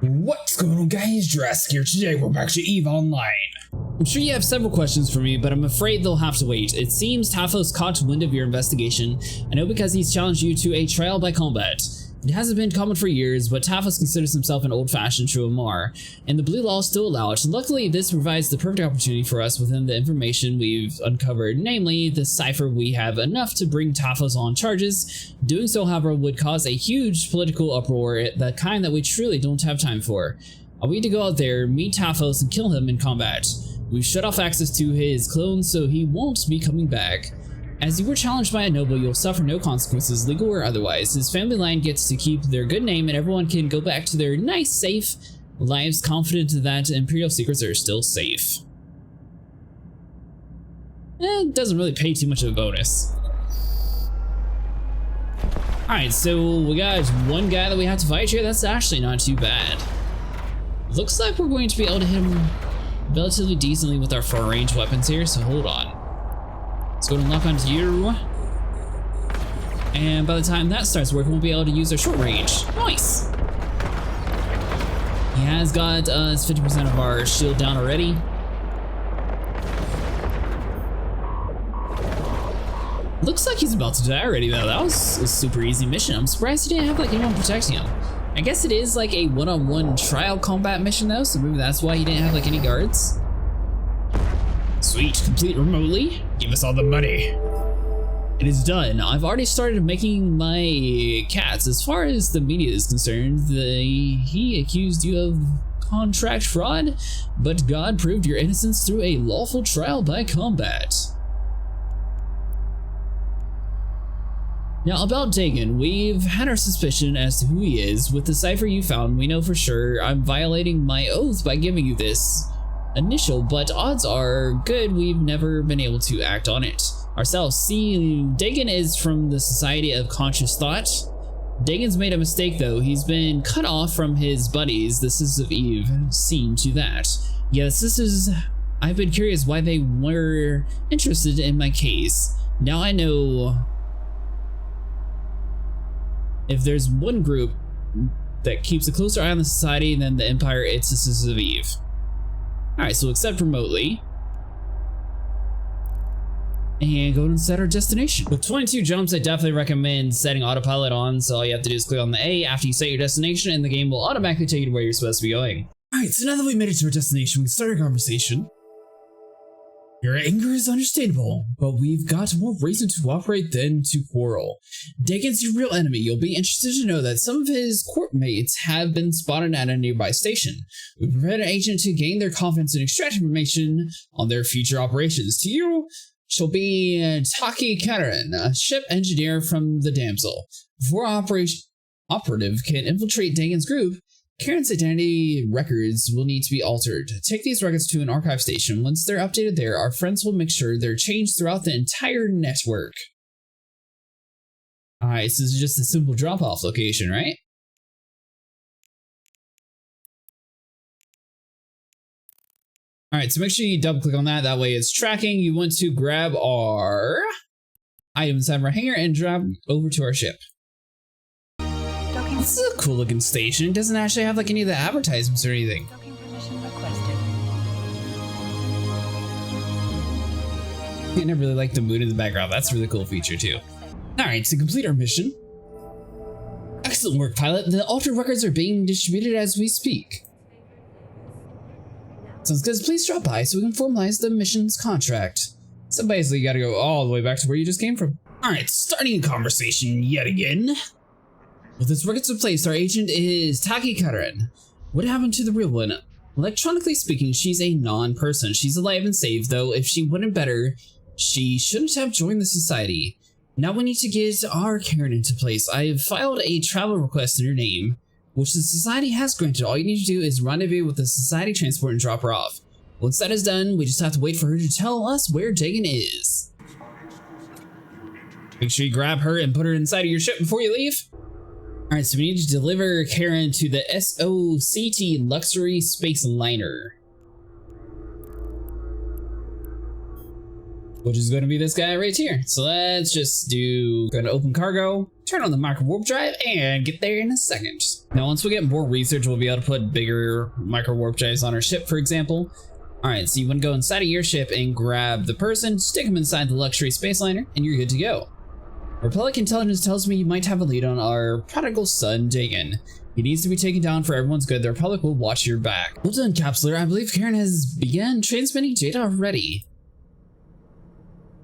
What's going on, guys? Jurassic here. Today we're back to EVE Online. I'm sure you have several questions for me, but I'm afraid they'll have to wait. It seems Taphos caught wind of your investigation. I know because he's challenged you to a trial by combat. It hasn't been common for years, but Taphos considers himself an old-fashioned true Amar, and the blue laws still allow it. Luckily, this provides the perfect opportunity for us within the information we've uncovered, namely the cipher. We have enough to bring Taphos on charges. Doing so, however, would cause a huge political uproar, the kind that we truly don't have time for. I need to go out there, meet Taphos, and kill him in combat. We've shut off access to his clones, so he won't be coming back. As you were challenged by a noble, you'll suffer no consequences, legal or otherwise. His family line gets to keep their good name, and everyone can go back to their nice, safe lives, confident that Imperial secrets are still safe. It doesn't really pay too much of a bonus. Alright, so we got one guy that we have to fight here. That's actually not too bad. Looks like we're going to be able to hit him relatively decently with our far-range weapons here, so hold on. Let's go and lock onto you. And by the time that starts working, we'll be able to use our short range. Nice! He has got his 50% of our shield down already. Looks like he's about to die already though. That was a super easy mission. I'm surprised he didn't have like anyone protecting him. I guess it is like a one-on-one trial combat mission though, so maybe that's why he didn't have like any guards. Sweet, complete remotely. Give us all the money. It is done. I've already started making my cats. As far as the media is concerned, he accused you of contract fraud, but God proved your innocence through a lawful trial by combat. Now about Dagon, we've had our suspicion as to who he is. With the cipher you found, we know for sure I'm violating my oath by giving you this initial, but odds are good we've never been able to act on it ourselves. See, Dagon is from the Society of Conscious Thought. Dagon's made a mistake though. He's been cut off from his buddies, the Sisters of Eve, seen to that. Yeah, the Sisters, I've been curious why they were interested in my case. Now I know if there's one group that keeps a closer eye on the Society than the Empire, it's the Sisters of Eve. Alright, so accept remotely. And go and set our destination. With 22 jumps, I definitely recommend setting autopilot on, so all you have to do is click on the A after you set your destination, and the game will automatically take you to where you're supposed to be going. Alright, so now that we made it to our destination, we can start our conversation. Your anger is understandable, but we've got more reason to cooperate than to quarrel. Dagon's your real enemy. You'll be interested to know that some of his court mates have been spotted at a nearby station. We prepared an agent to gain their confidence and extract information on their future operations. To you shall be Taki Katarin, a ship engineer from the Damsel. Before operative can infiltrate Dagon's group, Karen's identity records will need to be altered. Take these records to an archive station. Once they're updated there, our friends will make sure they're changed throughout the entire network. Alright, so this is just a simple drop-off location, right? Alright, so make sure you double-click on that. That way it's tracking. You want to grab our items out of our hangar and drop over to our ship. This is a cool looking station. It doesn't actually have like any of the advertisements or anything. And I really like the mood in the background. That's a really cool feature too. Alright, to complete our mission. Excellent work, pilot. The altered records are being distributed as we speak. Sounds good. Please drop by so we can formalize the mission's contract. So basically you gotta go all the way back to where you just came from. Alright, starting a conversation yet again. With its records replaced, our agent is Taki Katarin. What happened to the real one? Electronically speaking, she's a non-person. She's alive and safe, though if she wouldn't better, she shouldn't have joined the Society. Now we need to get our Karen into place. I have filed a travel request in her name, which the Society has granted. All you need to do is rendezvous with the Society transport and drop her off. Once that is done, we just have to wait for her to tell us where Dagon is. Make sure you grab her and put her inside of your ship before you leave. Alright, so we need to deliver Karen to the SOCT Luxury Space Liner, which is going to be this guy right here. So let's just go to open cargo, turn on the micro warp drive, and get there in a second. Now, once we get more research, we'll be able to put bigger micro warp drives on our ship, for example. Alright, so you want to go inside of your ship and grab the person, stick him inside the luxury space liner, and you're good to go. Republic intelligence tells me you might have a lead on our prodigal son, Dagon. He needs to be taken down for everyone's good. The Republic will watch your back. Well done, Capsular. I believe Karen has begun transmitting data already.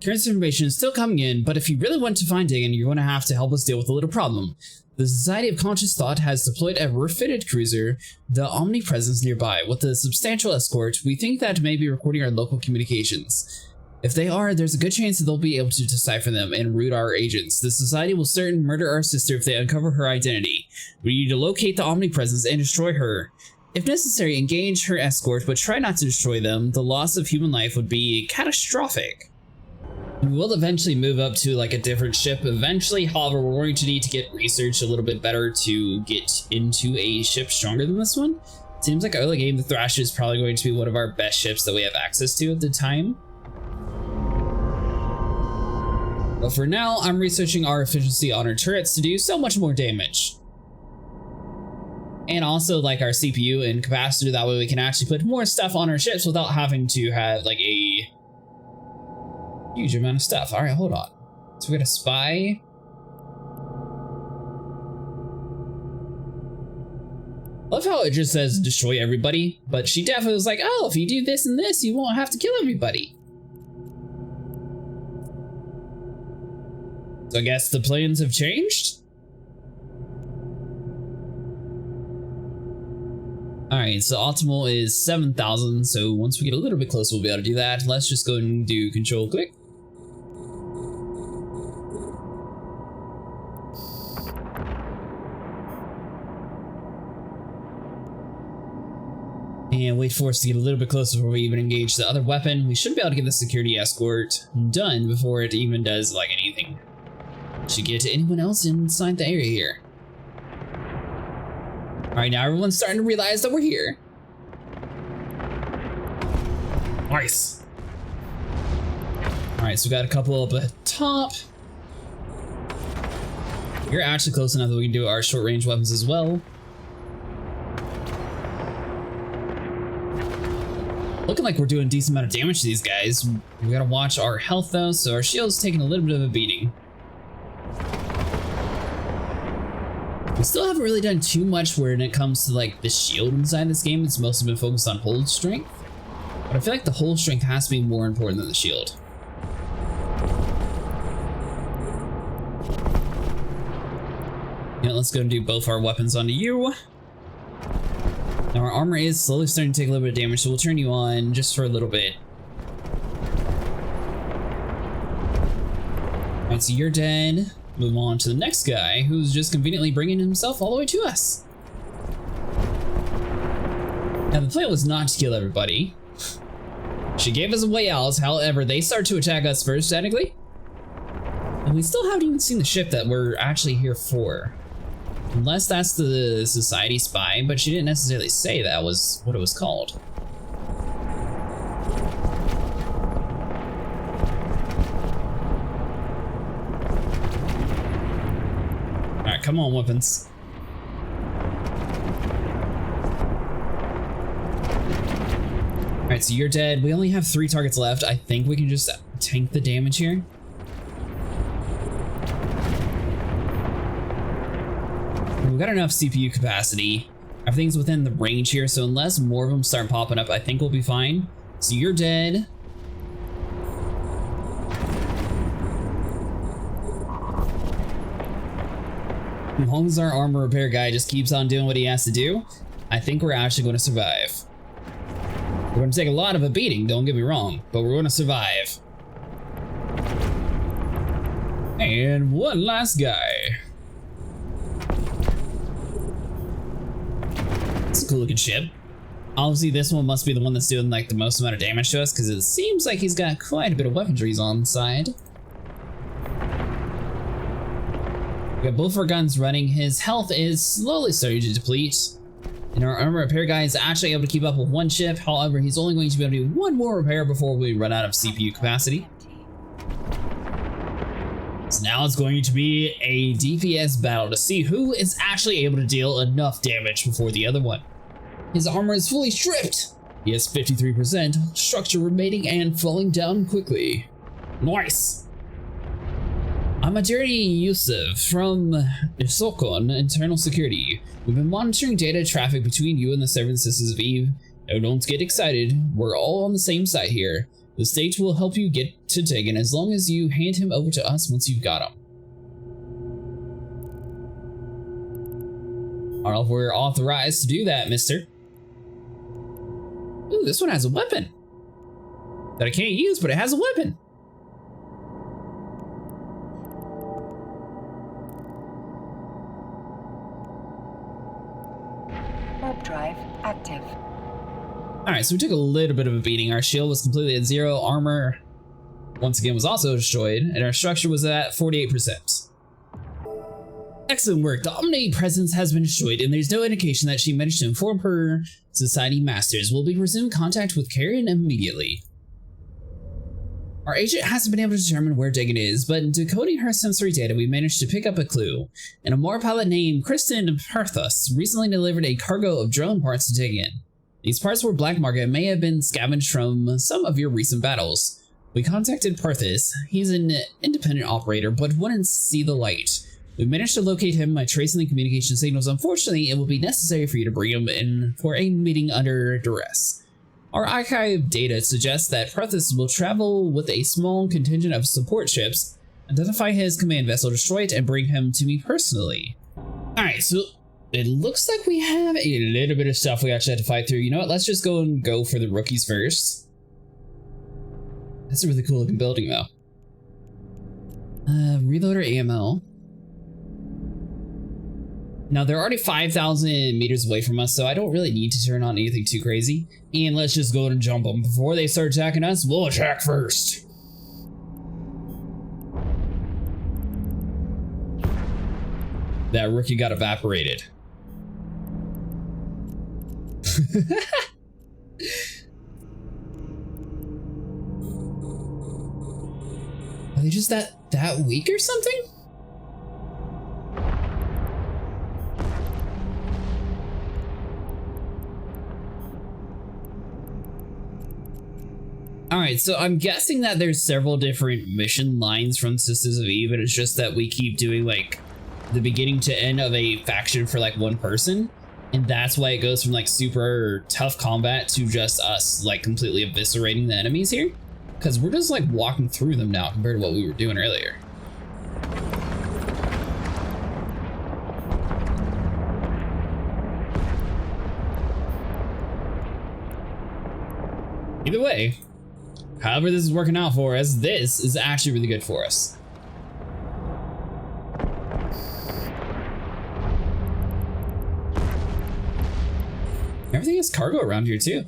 Karen's information is still coming in, but if you really want to find Dagon, you're going to have to help us deal with a little problem. The Society of Conscious Thought has deployed a refitted cruiser, the Omnipresence, nearby. With a substantial escort, we think that may be recording our local communications. If they are, there's a good chance that they'll be able to decipher them and route our agents. The Society will certain murder our sister if they uncover her identity. We need to locate the Omnipresence and destroy her. If necessary, engage her escort, but try not to destroy them. The loss of human life would be catastrophic. We will eventually move up to like a different ship eventually. However, we're going to need to get research a little bit better to get into a ship stronger than this one. Seems like early game, the Thrasher is probably going to be one of our best ships that we have access to at the time. But for now, I'm researching our efficiency on our turrets to do so much more damage. And also like our CPU and capacitor, that way we can actually put more stuff on our ships without having to have like a huge amount of stuff. All right, hold on. So we got a spy. Love how it just says destroy everybody, but she definitely was like, oh, if you do this and this, you won't have to kill everybody. So I guess the plans have changed? Alright, so optimal is 7,000, so once we get a little bit closer, we'll be able to do that. Let's just go and do control click. And wait for us to get a little bit closer before we even engage the other weapon. We should be able to get the security escort done before it even does like anything. Should get to anyone else inside the area here. Alright, now everyone's starting to realize that we're here. Nice. Alright, so we got a couple up at top. You're actually close enough that we can do our short range weapons as well. Looking like we're doing a decent amount of damage to these guys. We gotta watch our health though, so our shield's taking a little bit of a beating. We still haven't really done too much when it comes to like the shield inside this game. It's mostly been focused on hold strength. But I feel like the hold strength has to be more important than the shield. Yeah, let's go and do both our weapons onto you. Now our armor is slowly starting to take a little bit of damage, so we'll turn you on just for a little bit. Alright, so you're dead. Move on to the next guy, who's just conveniently bringing himself all the way to us. Now the plan was not to kill everybody. She gave us a way out, however, they start to attack us first, technically. And we still haven't even seen the ship that we're actually here for. Unless that's the Society spy, but she didn't necessarily say that was what it was called. Alright, come on, weapons. Alright, so you're dead. We only have 3 targets left. I think we can just tank the damage here. We've got enough CPU capacity. Everything's within the range here, so unless more of them start popping up, I think we'll be fine. So you're dead. As long as our armor repair guy just keeps on doing what he has to do, I think we're actually going to survive. We're going to take a lot of a beating, don't get me wrong, but we're going to survive. And one last guy. It's a cool looking ship. Obviously this one must be the one that's doing like the most amount of damage to us, because it seems like he's got quite a bit of weaponry on the side. We got both our guns running. His health is slowly starting to deplete. And our armor repair guy is actually able to keep up with one ship. However, he's only going to be able to do one more repair before we run out of CPU capacity. So Now it's going to be a DPS battle to see who is actually able to deal enough damage before the other one. His armor is fully stripped. He has 53% structure remaining and falling down quickly. Nice. I'm Adiri Yusuf from Isokon Internal Security. We've been monitoring data traffic between you and the Seven Sisters of Eve. Now don't get excited, we're all on the same side here. The state will help you get to Tegan as long as you hand him over to us once you've got him. I don't know if we're authorized to do that, mister. Ooh, this one has a weapon that I can't use, but it has a weapon. Warp drive active. Alright, so we took a little bit of a beating. Our shield was completely at 0. Armor, once again, was also destroyed. And our structure was at 48%. Excellent work. The omnipresence has been destroyed, and there's no indication that she managed to inform her society masters. We'll be resuming contact with Karen immediately. Our agent hasn't been able to determine where Tegan is, but in decoding her sensory data, we managed to pick up a clue. And a Moor pilot named Kristan Parthus recently delivered a cargo of drone parts to Tegan. These parts were black market and may have been scavenged from some of your recent battles. We contacted Parthus. He's an independent operator, but wouldn't see the light. We managed to locate him by tracing the communication signals. Unfortunately, it will be necessary for you to bring him in for a meeting under duress. Our archive data suggests that Parthus will travel with a small contingent of support ships, identify his command vessel, destroy it, and bring him to me personally. Alright, so it looks like we have a little bit of stuff we actually have to fight through. You know what? Let's just go for the rookies first. That's a really cool looking building, though. Reloader AML. Now, they're already 5,000 meters away from us, so I don't really need to turn on anything too crazy. And let's just go and jump them. Before they start attacking us, we'll attack first. That rookie got evaporated. Are they just that weak or something? Alright, so I'm guessing that there's several different mission lines from Sisters of Eve, and it's just that we keep doing like the beginning to end of a faction for like one person, and that's why it goes from like super tough combat to just us like completely eviscerating the enemies here, because we're just like walking through them now compared to what we were doing earlier. Either way, however this is working out for us, this is actually really good for us. Everything has cargo around here too.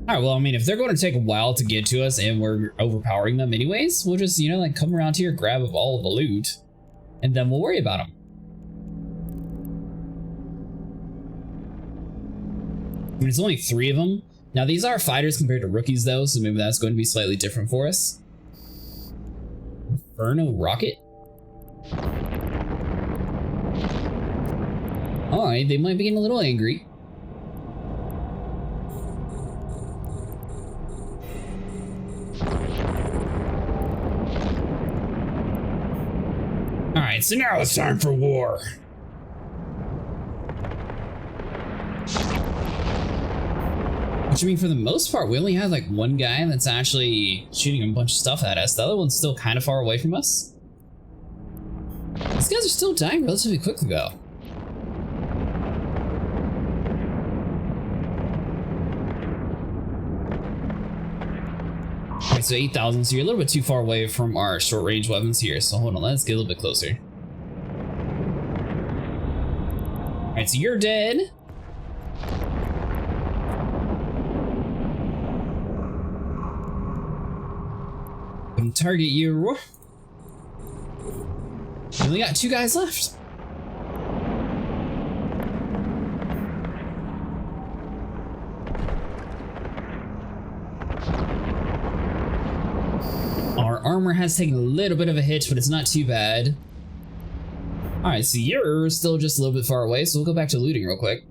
Alright, well, I mean, if they're going to take a while to get to us and we're overpowering them anyways, we'll just, you know, like come around here, grab all the loot, and then we'll worry about them. I mean, it's only 3 of them. Now, these are fighters compared to rookies, though, so maybe that's going to be slightly different for us. Inferno rocket? Alright, they might be getting a little angry. Alright, so now it's time for war. Which, I mean, for the most part, we only have like one guy that's actually shooting a bunch of stuff at us. The other one's still kind of far away from us. These guys are still dying relatively quickly, though. Alright, so 8,000, so you're a little bit too far away from our short-range weapons here. So hold on, let's get a little bit closer. Alright, so you're dead. Target you. We only got 2 guys left. armor has taken a little bit of a hit, but it's not too bad. Alright, so you're still just a little bit far away, so we'll go back to looting real quick.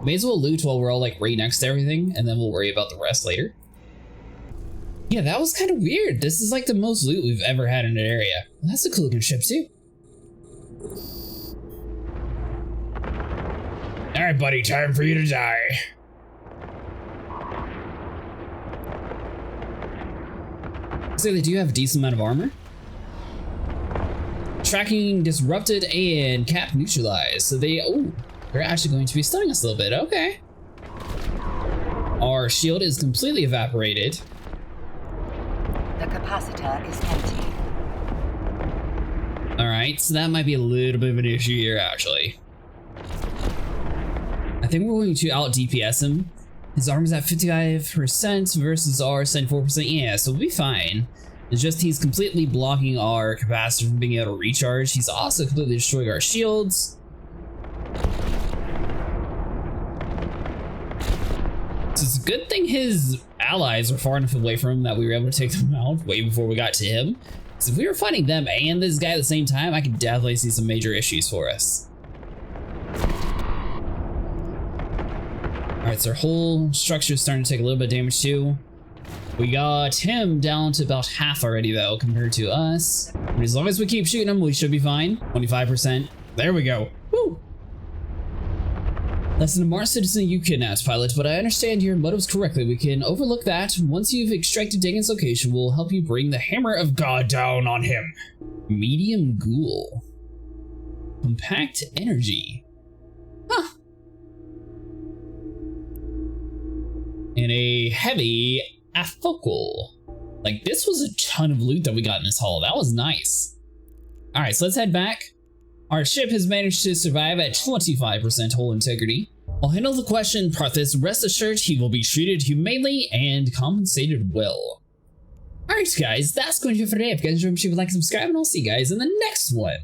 May as well loot while we're all like right next to everything, and then we'll worry about the rest later. Yeah, that was kind of weird. This is like the most loot we've ever had in an area. Well, that's a cool looking ship too. Alright buddy, time for you to die. So they do have a decent amount of armor. Tracking disrupted and cap neutralized. So they're actually going to be stunning us a little bit. Okay. Our shield is completely evaporated. The capacitor is empty. Alright, so that might be a little bit of an issue here actually. I think we're going to out DPS him. His armor's at 55% versus our 74%. Yeah, so we'll be fine. It's just he's completely blocking our capacitor from being able to recharge. He's also completely destroying our shields. So it's a good thing his allies were far enough away from him that we were able to take them out way before we got to him. So if we were fighting them and this guy at the same time, I could definitely see some major issues for us. Alright, so our whole structure is starting to take a little bit of damage too. We got him down to about half already though, compared to us. But as long as we keep shooting him, we should be fine. 25%. There we go. Woo! Listen, a Mars citizen you kidnapped, pilot, but I understand your motives correctly. We can overlook that. Once you've extracted Dagon's location, we'll help you bring the hammer of God down on him. Medium ghoul. Compact energy. Huh. And a heavy afocal. Like, this was a ton of loot that we got in this haul. That was nice. Alright, so let's head back. Our ship has managed to survive at 25% hull integrity. I'll handle the question, Parthus. Rest assured he will be treated humanely and compensated well. Alright guys, that's going to do it for today. If you guys enjoyed, make sure you like and subscribe, and I'll see you guys in the next one.